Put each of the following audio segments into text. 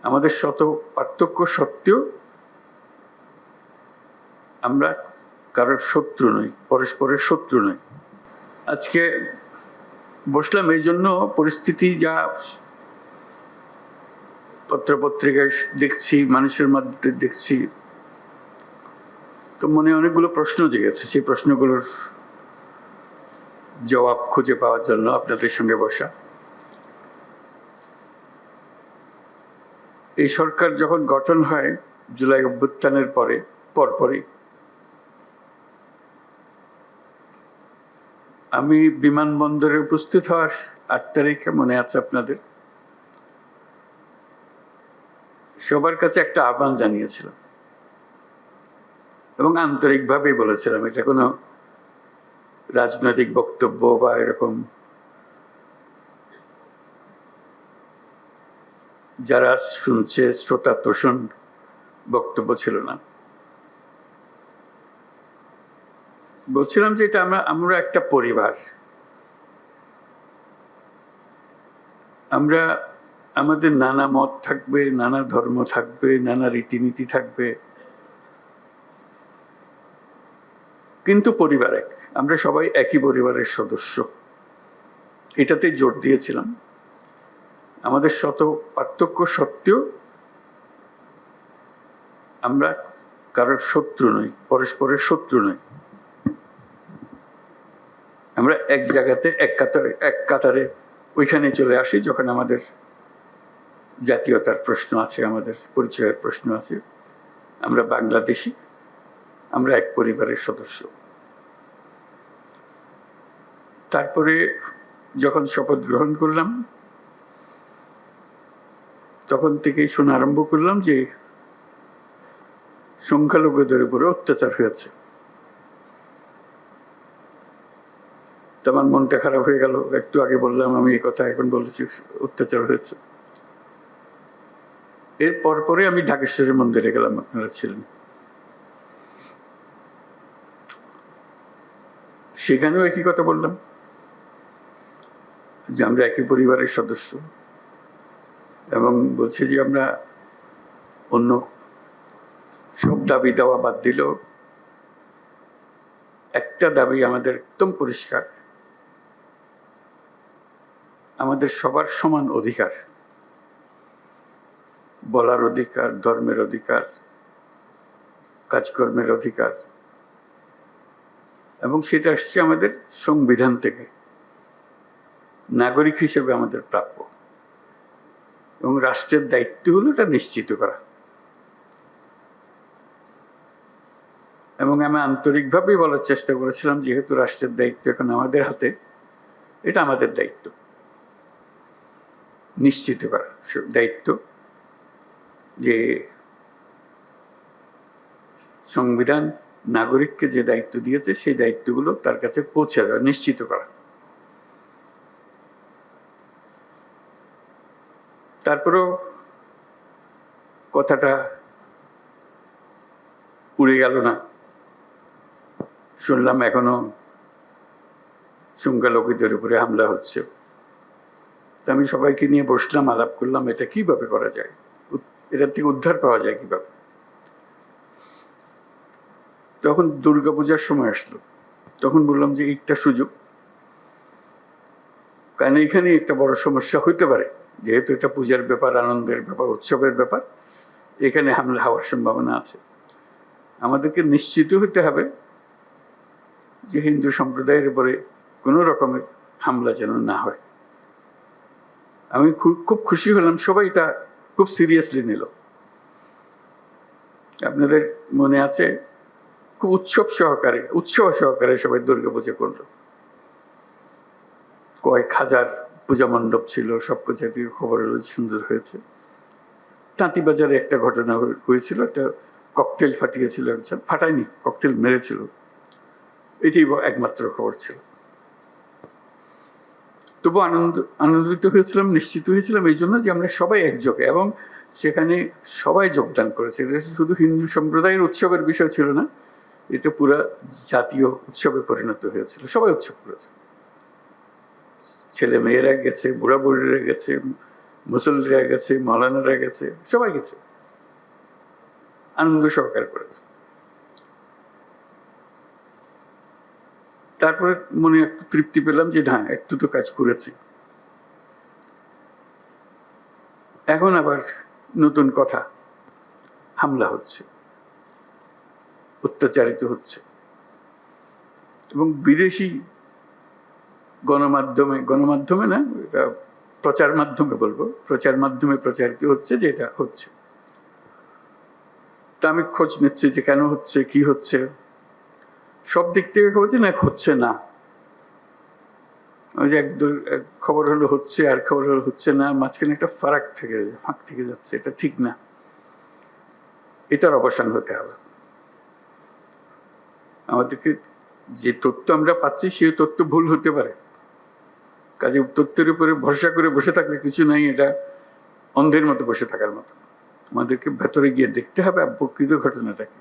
আমাদের শত পার্থক্য সত্ত্বেও আমরা কারোর শত্রু নই, পরস্পরের শত্রু নই। আজকে বসলাম এই জন্য, পরিস্থিতি যা পত্রপত্রিকায় দেখছি, মানুষের মধ্যে দেখছি, তো মনে অনেকগুলো প্রশ্ন জেগেছে। সেই প্রশ্নগুলোর জবাব খুঁজে পাওয়ার জন্য আপনাদের সঙ্গে বসা। এই সরকার যখন গঠন হয় জুলাই অভ্যুত্থানের পরপরই আমি বিমানবন্দরে উপস্থিত হওয়ার 8 তারিখে, মনে আছে আপনাদের, সবার কাছে একটা আহ্বান জানিয়েছিলাম এবং আন্তরিকভাবেই বলেছিলাম। এটা কোনো রাজনৈতিক বক্তব্য বা এরকম যারা শুনছে শ্রোতা তোষণ বক্তব্য ছিল না। বলছিলাম যে এটা আমরা একটা পরিবার। আমরা আমাদের নানা মত থাকবে, নানা ধর্ম থাকবে, নানা রীতিনীতি থাকবে, কিন্তু পরিবার এক। আমরা সবাই একই পরিবারের সদস্য, এটাতে জোর দিয়েছিলাম। আমাদের শত পার্থক্য সত্ত্বেও আমরা কারোর শত্রু নই, পরস্পরের শত্রু নই। আমরা এক জায়গাতে এক কাতারে ওইখানে চলে আসি যখন আমাদের জাতীয়তার প্রশ্ন আছে, আমাদের পরিচয়ের প্রশ্ন আছে। আমরা বাংলাদেশি, আমরা এক পরিবারের সদস্য। তারপরে যখন শপথ গ্রহণ করলাম, তখন থেকেই শোনা আরম্ভ করলাম যে সংখ্যালঘুদের উপরে অত্যাচার হয়েছে। আমার মনটা খারাপ হয়ে গেল। একটু আগে বললাম আমি এই কথা, এখন বলেছি অত্যাচার হয়েছে। এর পরে আমি ঢাকেশ্বরী মন্দিরে গেলাম, আপনারা ছিলেন। সেখানেও একই কথা বললাম যে আমরা একই পরিবারের সদস্য, এবং বলছে যে আমরা অন্য সব দাবি দেওয়া বাদ দিলেও একটা দাবি আমাদের একদম পরিষ্কার, আমাদের সবার সমান অধিকার, বলার অধিকার, ধর্মের অধিকার, কাজকর্মের অধিকার, এবং সেটা আসছে আমাদের সংবিধান থেকে, নাগরিক হিসেবে আমাদের প্রাপ্য। এবং রাষ্ট্রের দায়িত্ব হলো এটা নিশ্চিত করা। এবং আমি আন্তরিকভাবেই বলার চেষ্টা করেছিলাম, যেহেতু রাষ্ট্রের দায়িত্ব এখন আমাদের হাতে, এটা আমাদের দায়িত্ব নিশ্চিত করা, দায়িত্ব যে সংবিধান নাগরিককে যে দায়িত্ব দিয়েছে সেই দায়িত্বগুলো তার কাছে পৌঁছে দেওয়া, নিশ্চিত করা। তারপরেও কথাটা উড়ে গেল না। শুনলাম এখনো সংখ্যালঘুদের উপরে হামলা হচ্ছে। আমি সবাইকে নিয়ে বসলাম, আলাপ করলাম এটা কিভাবে করা যায়, এটার থেকে উদ্ধার পাওয়া যায় কিভাবে। তখন দুর্গাপূজার সময় আসলো, তখন বললাম যে একটা সুযোগ, কারণ এখানে একটা বড় সমস্যা হইতে পারে, যেহেতু এটা পূজার ব্যাপার, আনন্দের ব্যাপার, উৎসবের ব্যাপার, এখানে হামলা হওয়ার সম্ভাবনা আছে। আমাদেরকে নিশ্চিত হতে হবে যে হিন্দু সম্প্রদায়ের উপরে কোনো রকমের হামলা যেন না হয়। আমি খুব খুশি হলাম, সবাই তা খুব সিরিয়াসলি নিল। আপনাদের মনে আছে, খুব উৎসব সহকারে সবাই দুর্গাপূজা করলো। কয়েক হাজার পূজা মণ্ডপ ছিল, সব জাতীয় খবর হলো সুন্দর হয়েছে। তাঁতিবাজারে একটা ঘটনা হয়েছিল, একটা ককটেল ফাটিয়েছিল একজন, ফাটায়নি, ককটেল মেরেছিল, এটি একমাত্র খবর ছিল। তবু আনন্দিত হয়েছিলাম, নিশ্চিত হয়েছিলাম এই জন্য যে আমরা সবাই একযোগে, এবং সেখানে সবাই যোগদান করেছে। এটা শুধু হিন্দু সম্প্রদায়ের উৎসবের বিষয় ছিল না, এটা পুরা জাতীয় উৎসবে পরিণত হয়েছিল। সবাই উৎসব করেছে, ছেলে মেয়েরা গেছে, বুড়া বুড়িরা গেছে, মুসল্লিরা গেছে, মৌলানারা গেছে, সবাই গেছে, আনন্দ সহকার করেছে। তারপরে মনে একটু তৃপ্তি পেলাম যে না, একটু তো কাজ করেছি। এখন আবার নতুন কথা, হামলা হচ্ছে, অত্যাচারিত হচ্ছে, এবং বিদেশি গণমাধ্যমে না, এটা প্রচার মাধ্যমে বলবো, প্রচার মাধ্যমে প্রচারিত হচ্ছে যে এটা হচ্ছে। তা আমি খোঁজ নিচ্ছি যে কেন হচ্ছে, কি হচ্ছে। সব দিক থেকে খবর না, হচ্ছে না। ওই যে এক খবর হলো হচ্ছে, আর খবর হলো হচ্ছে না, মাঝখানে একটা ফাঁক থেকে যাচ্ছে। এটা ঠিক না, এটার অবসান হতে হবে। আমাদেরকে যে তথ্য আমরা পাচ্ছি সেই তথ্য ভুল হতে পারে, কাজে তথ্যের উপরে ভরসা করে বসে থাকলে কিছু নাই, এটা অন্ধের মতো বসে থাকার মতো। আমাদেরকে ভেতরে গিয়ে দেখতে হবে প্রকৃত ঘটনাটাকে।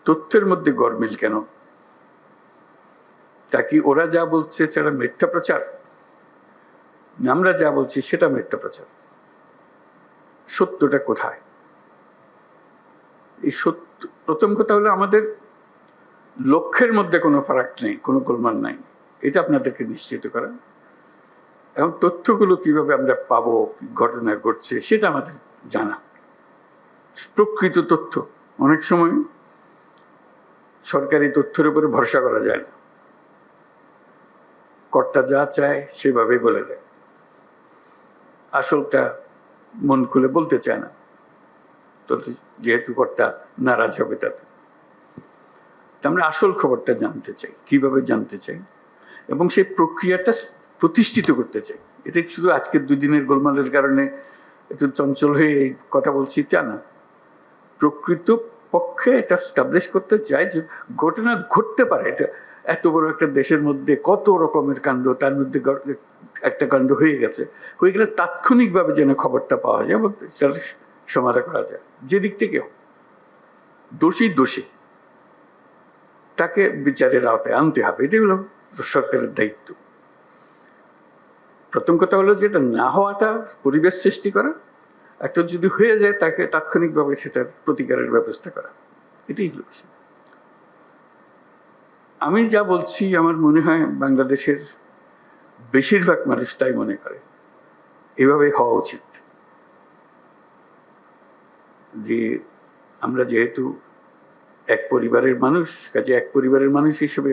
তথ্যের মধ্যে গরমিল কেন? তা কি ওরা যা বলছে সেটা মিথ্যা প্রচার? আমরা যা বলছি সেটা মিথ্যা প্রচার? সত্যটা কোথায়? এই সত্য, প্রথম কথা হলো আমাদের লক্ষ্যের মধ্যে কোনো ফারাক নেই, কোনো গোলমাল নাই, এটা আপনাদেরকে নিশ্চিত করা। এবং তথ্যগুলো কিভাবে আমরা পাবো, ঘটনা ঘটছে সেটা আমাদের জানা। প্রকৃত তথ্য, অনেক সময় সরকারি তথ্যের উপরে ভরসা করা যায় না। কর্তা যা চায় সেভাবেই বলে দেয়, আসলটা মন খুলে বলতে চায় না, তো যেহেতু কর্তা নারাজ হবে তাতে। আমরা আসল খবরটা জানতে চাই, কিভাবে জানতে চাই, এবং সেই প্রক্রিয়াটা প্রতিষ্ঠিত করতে চাই। এটা শুধু আজকের 2 দিনের গোলমালের কারণে একটু চঞ্চল হয়ে কথা বলছি তা না। প্রকৃত পক্ষে এটা স্টাবলিশ করতে চাই যে ঘটনা ঘটতে পারে। এটা এত বড় একটা দেশের মধ্যে কত রকমের কাণ্ড, তার মধ্যে একটা কাণ্ড হয়ে গেছে, হয়ে গেলে তাৎক্ষণিকভাবে যেন খবরটা পাওয়া যায় এবং সেটা সমাধান করা যায়। যে দিক থেকে দোষী তাকে বিচারের আওতায় আনতে হবে, এটাই হলো সরকারের দায়িত্ব। প্রথম কথা হলো যেটা না হওয়াটা, পরিবেশ সৃষ্টি করা, একটা যদি হয়ে যায় তাকে তাৎক্ষণিকভাবে সেটার প্রতিকারের ব্যবস্থা করা, এটাই হলো বিষয়। আমি যা বলছি আমার মনে হয় বাংলাদেশের বেশিরভাগ মানুষ তাই মনে করে, এভাবে হওয়া উচিত। যে আমরা যেহেতু এক পরিবারের মানুষ, কাজে এক পরিবারের মানুষ হিসেবে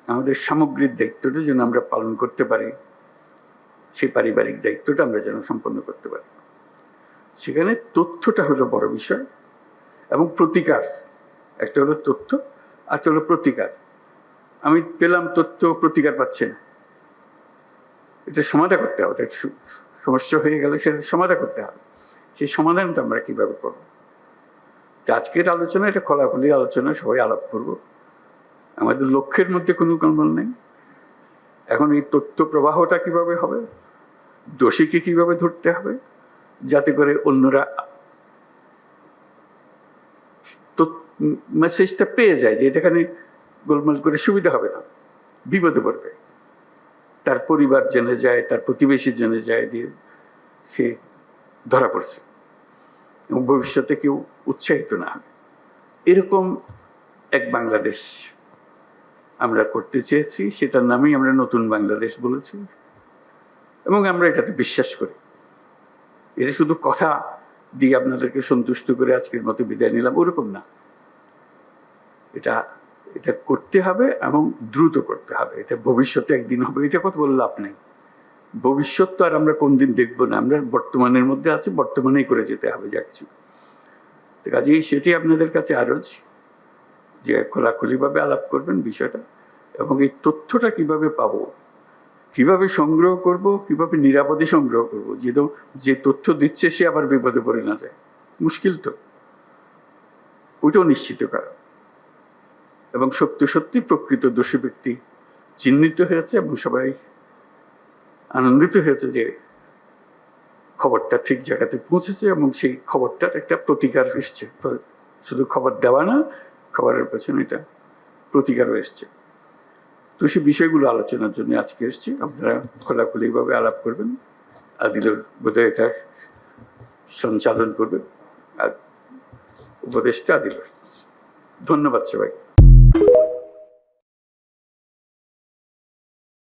আমাদের সামগ্রিক দায়িত্বটা যেন আমরা পালন করতে পারি, সেই পারিবারিক দায়িত্বটা আমরা যেন সম্পন্ন করতে পারি। সেখানে তথ্যটা হলো বড় বিষয়, এবং প্রতিকার। একটা হলো তথ্য, আর একটা হলো প্রতিকার। আমি পেলাম তথ্য, প্রতিকার পাচ্ছে না, এটা সমাধান করতে হবে। সমস্যা হয়ে গেলে সেটা সমাধান করতে হবে। সেই সমাধানটা আমরা কিভাবে করবো? আজকের আলোচনা এটা খোলাখুলি আলোচনা, সবাই আলাপ করবো। আমাদের লক্ষ্যের মধ্যে কোনো গোলমাল নেই। এখন এই তথ্য প্রবাহটা কিভাবে হবে, দোষীকে কিভাবে ধরতে হবে, যাতে করে অন্যরা মেসেজটা পেয়ে যায় যে এখানে গোলমাল করে সুবিধা হবে না, বিপদে পড়বে। তার পরিবার জেনে যায়, তার প্রতিবেশী জেনে যায় যে সে ধরা পড়ছে, এবং ভবিষ্যতে কেউ উৎসাহিত না হবে। এরকম এক বাংলাদেশ আমরা করতে চেয়েছি, সেটার নামেই আমরা নতুন বাংলাদেশ বলেছি, এবং আমরা এটাতে বিশ্বাস করি। এটা শুধু কথা দিয়ে আপনাদেরকে সন্তুষ্ট করে আজকের মতো বিদায় নিলাম, ওরকম না। এটা করতে হবে এবং দ্রুত করতে হবে। এটা ভবিষ্যতে একদিন হবে, এটা কথা বলে লাভ নেই। ভবিষ্যৎ তো আর আমরা কোনদিন দেখবো না, আমরা বর্তমানের মধ্যে আছি, বর্তমানেই করে যেতে হবে যা কিছু। কাজেই সেটি আপনাদের কাছে আরজ যে খোলাখুলিভাবে আলাপ করবেন বিষয়টা, এবং এই তথ্যটা কিভাবে পাবো, কিভাবে সংগ্রহ করব, কিভাবে নিরাপদে সংগ্রহ করব, যে তথ্য দিচ্ছে সে আবার বিপদে পড়ে না যায়, মুশকিল তো, ওইটাও নিশ্চিত করা। এবং সত্যি প্রকৃত দোষী ব্যক্তি চিহ্নিত হয়েছে, এবং সবাই আনন্দিত হয়েছে যে খবরটা ঠিক জায়গাতে পৌঁছেছে, এবং সেই খবরটার একটা প্রতিকার এসছে। শুধু খবর দেওয়া না, খবরের পেছনে এটা প্রতিকারও এসছে। তো তো সেই বিষয়গুলো আলোচনার জন্য আজকে এসেছি। আপনারা খোলাখুলিভাবে আলাপ করবেন। আদিলুর বোধহয় এটা সঞ্চালন করবে, আর উপদেষ্টা আদিলুর। ধন্যবাদ সবাই।